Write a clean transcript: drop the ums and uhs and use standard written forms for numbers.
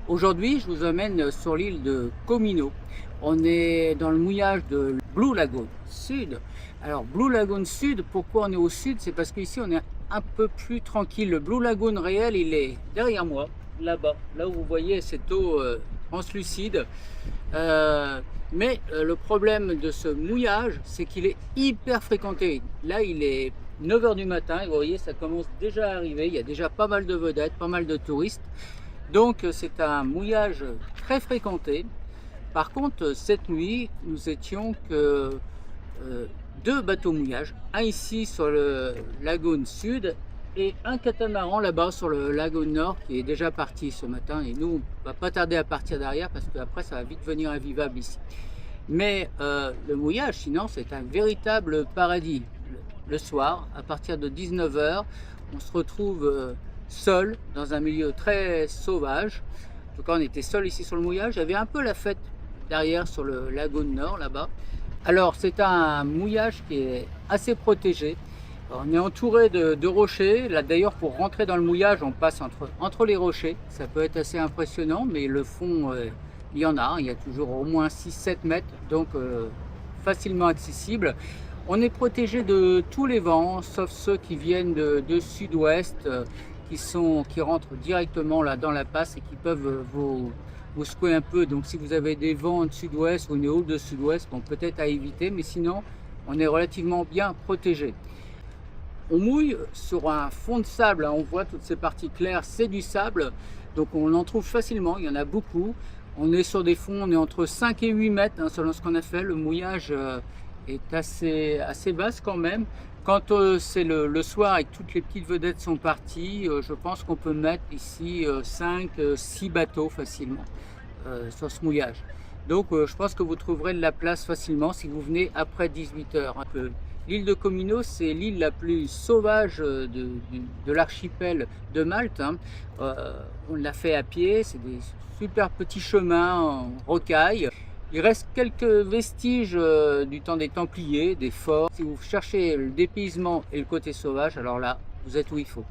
Aujourd'hui, je vous emmène sur l'île de Comino. On est dans le mouillage de Blue Lagoon Sud. Alors, Blue Lagoon Sud, pourquoi on est au sud? C'est parce qu'ici, on est un peu plus tranquille. Le Blue Lagoon réel, il est derrière moi, là-bas, là où vous voyez cette eau translucide. Le problème de ce mouillage, c'est qu'il est hyper fréquenté. Là, il est 9 h du matin et vous voyez, ça commence déjà à arriver. Il y a déjà pas mal de vedettes, pas mal de touristes. Donc c'est un mouillage très fréquenté. Par contre, cette nuit, nous étions que deux bateaux mouillage, un ici sur le lagoon sud et un catamaran là-bas sur le lagoon nord qui est déjà parti ce matin. Et nous, on va pas tarder à partir derrière parce qu'après ça va vite devenir invivable ici. Mais le mouillage, sinon, c'est un véritable paradis. Le soir, à partir de 19 h, on se retrouve seul dans un milieu très sauvage. En tout cas, on était seul ici sur le mouillage. Il y avait un peu la fête derrière sur le lagoon nord là-bas. Alors, c'est un mouillage qui est assez protégé. On est entouré de rochers. Là, d'ailleurs, pour rentrer dans le mouillage, on passe entre les rochers. Ça peut être assez impressionnant, mais le fond, il y en a. Il y a toujours au moins 6-7 mètres, donc facilement accessible. On est protégé de tous les vents, sauf ceux qui viennent de sud-ouest, qui rentrent directement là dans la passe et qui peuvent vous secouer un peu. Donc si vous avez des vents de sud-ouest ou une houle de sud-ouest, bon, peut-être à éviter, mais sinon on est relativement bien protégé. On mouille sur un fond de sable, hein, on voit toutes ces parties claires, c'est du sable, donc on en trouve facilement, il y en a beaucoup. On est sur des fonds, on est entre 5 et 8 mètres, hein, selon ce qu'on a fait. Le mouillage est assez basse quand même. Quand c'est le soir et que toutes les petites vedettes sont parties, je pense qu'on peut mettre ici 5-6 bateaux facilement sur ce mouillage. Donc je pense que vous trouverez de la place facilement si vous venez après 18 h. L'île de Comino, c'est l'île la plus sauvage de l'archipel de Malte, hein. On l'a fait à pied, c'est des super petits chemins en rocaille. Il reste quelques vestiges du temps des Templiers, des forts. Si vous cherchez le dépaysement et le côté sauvage, alors là, vous êtes où il faut.